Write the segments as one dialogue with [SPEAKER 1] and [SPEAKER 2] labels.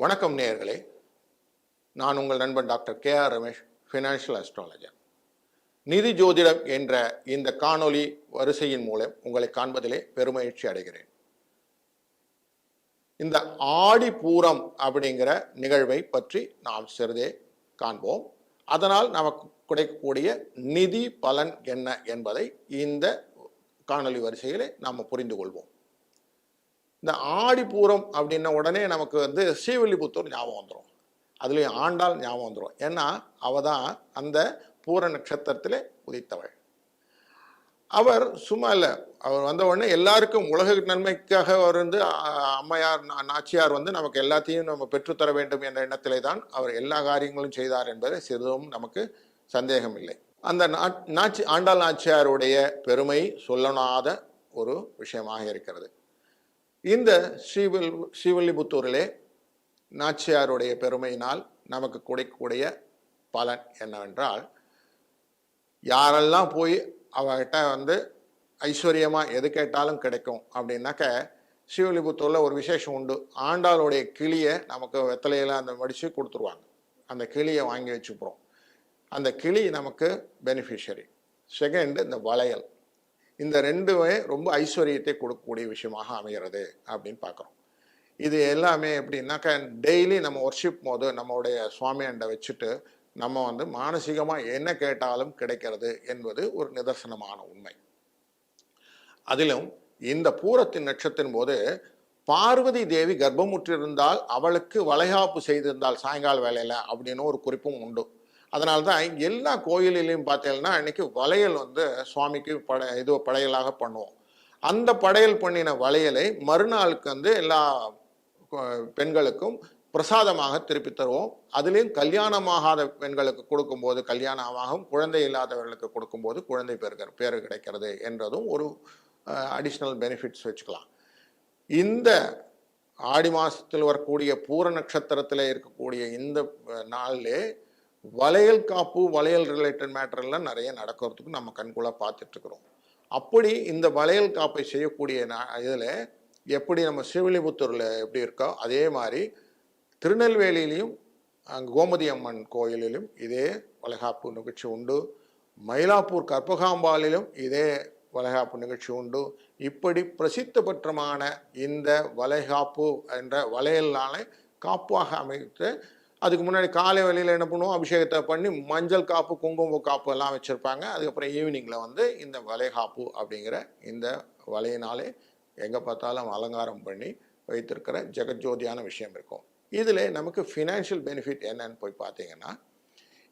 [SPEAKER 1] வணக்கம் நேயர்களே, நான் உங்கள் நண்பன் doctor KR. Ramesh, financial astrologer. நிதி ஜோதிடம் என்ற இந்த காணொளி வரிசையின் மூலம் உங்களை காண்பதிலே பெருமகிழ்ச்சி அடைகிறேன். இந்த ஆடி பூரம் அப்படிங்கிற நிகழ்வை பற்றி நாம் சிறிதே காண்போம். அதனால் நமக்கு கிடைக்கக்கூடிய நிதி பலன் என்ன என்பதை இந்த காணொளி வரிசையிலே நாம் புரிந்து கொள்வோம். இந்த ஆடிப்பூரம் அப்படின்ன உடனே நமக்கு ஸ்ரீவில்லிபுத்தூர் ஞாபகம் வந்துடும். அதுலேயும் ஆண்டாள் ஞாபகம் வந்துடும். ஏன்னா அவள் தான் அந்த பூர நட்சத்திரத்தில் உதித்தவள். அவர் சும்மா இல்லை, அவர் வந்த உடனே எல்லாருக்கும் உலக நன்மைக்காக அவர் அம்மையார் நாச்சியார் நமக்கு எல்லாத்தையும் நம்ம பெற்றுத்தர வேண்டும் என்ற எண்ணத்திலே தான் அவர் எல்லா காரியங்களும் செய்தார் என்பதை சிறிதும் நமக்கு சந்தேகம் இல்லை. அந்த ஆண்டாள் நாச்சியாருடைய பெருமை சொல்லனாத ஒரு விஷயமாக இருக்கிறது. இந்த ஸ்ரீவில்லிபுத்தூரிலே நாச்சியாருடைய பெருமையினால் நமக்கு கிடைக்கக்கூடிய பலன் என்னவென்றால், யாரெல்லாம் போய் அவகிட்ட ஐஸ்வர்யமாக எது கேட்டாலும் கிடைக்கும் அப்படின்னாக்க, ஸ்ரீவில்லிபுத்தூரில் ஒரு விசேஷம் உண்டு. ஆண்டாளுடைய கிளியை நமக்கு வெத்தலையில் மடித்து கொடுத்துருவாங்க. அந்த கிளியை வாங்கி வச்சுப்போம். அந்த கிளி நமக்கு பெனிஃபிஷரி. செகண்ட், இந்த வளையல். இந்த ரெண்டுமே ரொம்ப ஐஸ்வர்யத்தை கொடுக்கக்கூடிய விஷயமாக அமைகிறது அப்படின்னு பார்க்குறோம். இது எல்லாமே எப்படின்னாக்கா, டெய்லி நம்ம ஒர்ஷிப் போது நம்மளுடைய சுவாமியாண்ட வச்சுட்டு நம்ம மானசீகமாக என்ன கேட்டாலும் கிடைக்கிறது என்பது ஒரு நிதர்சனமான உண்மை. அதிலும் இந்த பூரத்தின் நட்சத்தின் போது பார்வதி தேவி கர்ப்பமுற்றிருந்தால் அவளுக்கு வளைகாப்பு செய்திருந்தால் சாயங்கால வேலையில் அப்படின்னு ஒரு குறிப்பும் உண்டு. அதனால்தான் எல்லா கோயிலையும் பார்த்தீங்கன்னா அன்னைக்கு வளையல் சுவாமிக்கு படையலாக பண்ணுவோம். அந்த படையல் பண்ணின வளையலை மறுநாளுக்கு எல்லா பெண்களுக்கும் பிரசாதமாக திருப்பி தருவோம். அதுலேயும் கல்யாணமாகாத பெண்களுக்கு கொடுக்கும்போது கல்யாணமாகவும், குழந்தை இல்லாதவர்களுக்கு கொடுக்கும்போது குழந்தை பேரு கிடைக்கிறது என்றதும் ஒரு அடிஷ்னல் பெனிஃபிட்ஸ் வச்சுக்கலாம். இந்த ஆடி மாதத்தில் வரக்கூடிய பூர நட்சத்திரத்தில் இருக்கக்கூடிய இந்த நாளிலே வளையல் காப்பு, வளையல் ரிலேட்டட் மேட்டர்லாம் நிறைய நடக்கிறதுக்கு நம்ம கண்கூடாக பார்த்துட்ருக்குறோம். அப்படி இந்த வளையல் காப்பை செய்யக்கூடிய இதில் எப்படி நம்ம ஸ்ரீவில்லிபுத்தூரில் எப்படி இருக்கோ அதே மாதிரி திருநெல்வேலியிலையும் அங்கே கோமதி அம்மன் கோயிலிலும் இதே வளைகாப்பு நிகழ்ச்சி உண்டு. மயிலாப்பூர் கற்பகாம்பாலிலும் இதே வளைகாப்பு நிகழ்ச்சி உண்டு. இப்படி பிரசித்த பெற்றமான இந்த வளைகாப்பு என்ற வளையலான காப்பாக அமைத்து, அதுக்கு முன்னாடி காலை வேளையில் என்ன பண்ணுவோம், அபிஷேகத்தை பண்ணி மஞ்சள் காப்பு, குங்கும காப்பு எல்லாம் வச்சுருப்பாங்க. அதுக்கப்புறம் ஈவினிங்கில் இந்த வளைகாப்பு அப்படிங்கிற இந்த வலையினாலே எங்கே பார்த்தாலும் அலங்காரம் பண்ணி வைத்திருக்கிற ஜெகஜோதியான விஷயம் இருக்கும். இதில் நமக்கு ஃபினான்ஷியல் பெனிஃபிட் என்னன்னு போய் பார்த்தீங்கன்னா,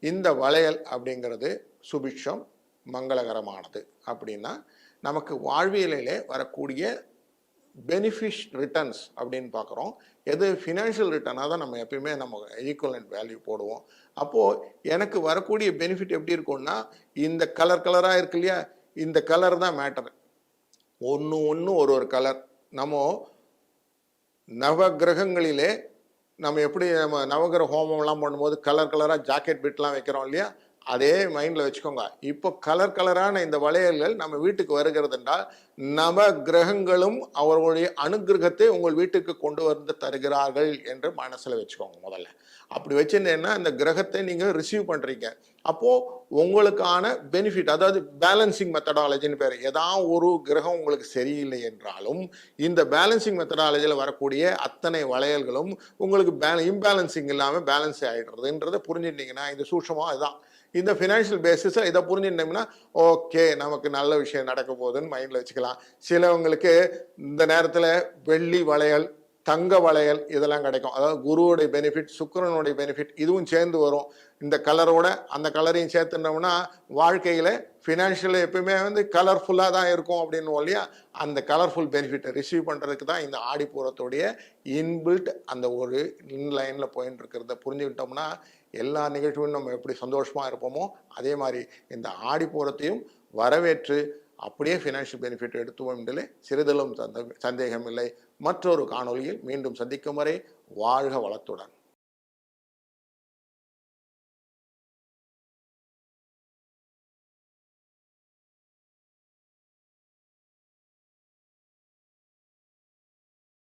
[SPEAKER 1] இந்த வளையல் அப்படிங்கிறது சுபிக்ஷம், மங்களகரமானது. அப்படின்னா நமக்கு வாழ்வியலிலே வரக்கூடிய பெனிஃபிஷ் ரிட்டர்ன்ஸ் அப்படின்னு பார்க்குறோம். எது ஃபினான்ஷியல் ரிட்டர்னாக தான் நம்ம எப்பயுமே நம்ம ஈக்குவலண்ட் வேல்யூ போடுவோம். அப்போது எனக்கு வரக்கூடிய பெனிஃபிட் எப்படி இருக்கும்னா, இந்த கலராக இருக்கு இல்லையா, இந்த கலர் தான் மேட்டர். ஒன்று ஒரு கலர். நம்ம நவகிரகங்களிலே நம்ம எப்படி நம்ம நவகிரக ஹோமம்லாம் பண்ணும்போது கலராக ஜாக்கெட் பிட்லாம் வைக்கிறோம் இல்லையா, அதே மைண்டில் வச்சுக்கோங்க. இப்போ கலரான இந்த வளையல்கள் நம்ம வீட்டுக்கு வருகிறது என்றால், நவ கிரகங்களும் அவர்களுடைய அனுகிரகத்தை உங்கள் வீட்டுக்கு கொண்டு வந்து தருகிறார்கள் என்று மனசில் வச்சுக்கோங்க. முதல்ல அப்படி வச்சுருந்தேன்னா இந்த கிரகத்தை நீங்கள் ரிசீவ் பண்ணுறீங்க. அப்போது உங்களுக்கான பெனிஃபிட், அதாவது பேலன்சிங் மெத்தடாலஜின்னு பேர். ஏதாவது ஒரு கிரகம் உங்களுக்கு சரியில்லை என்றாலும் இந்த பேலன்சிங் மெத்தடாலஜியில் வரக்கூடிய அத்தனை வளையல்களும் உங்களுக்கு இம்பேலன்சிங் இல்லாமல் பேலன்ஸ் ஆகிடுறதுன்றதை புரிஞ்சுட்டிங்கன்னா, இந்த சூட்சமாக இதுதான். இந்த ஃபினான்ஷியல் பேசிஸை இதை புரிஞ்சுட்டோம்னா ஓகே, நமக்கு நல்ல விஷயம் நடக்க போகுதுன்னு மைண்டில் வச்சுக்கலாம். சிலவங்களுக்கு இந்த நேரத்தில் வெள்ளி வளையல், தங்க வளையல் இதெல்லாம் கிடைக்கும். அதாவது குருவோடைய பெனிஃபிட், சுக்கிரனுடைய பெனிஃபிட் இதுவும் சேர்ந்து வரும். இந்த கலரோட அந்த கலரையும் சேர்த்துட்டோம்னா வாழ்க்கையில் ஃபினான்ஷியல் எப்பயுமே கலர்ஃபுல்லாக தான் இருக்கும் அப்படின்னு இல்லையா. அந்த கலர்ஃபுல் பெனிஃபிட்டை ரிசீவ் பண்ணுறதுக்கு தான் இந்த ஆடிப்பூரத்துடைய இன்பில்ட் அந்த ஒரு இன்லைனில் போயின்னு இருக்கிறத புரிஞ்சுக்கிட்டோம்னா எல்லா நிகழ்ச்சியும் நம்ம எப்படி சந்தோஷமாக இருப்போமோ அதே மாதிரி இந்த ஆடிப்பூரத்தையும் வரவேற்று அப்படியே ஃபினான்ஷியல் பெனிஃபிட் எடுத்துவோம் என்பதிலே சிறிதளவும் சந்தேகம் இல்லை. மற்றொரு காணொளியில் மீண்டும் சந்திக்கும் வரை வாழ்க வளத்துடன்.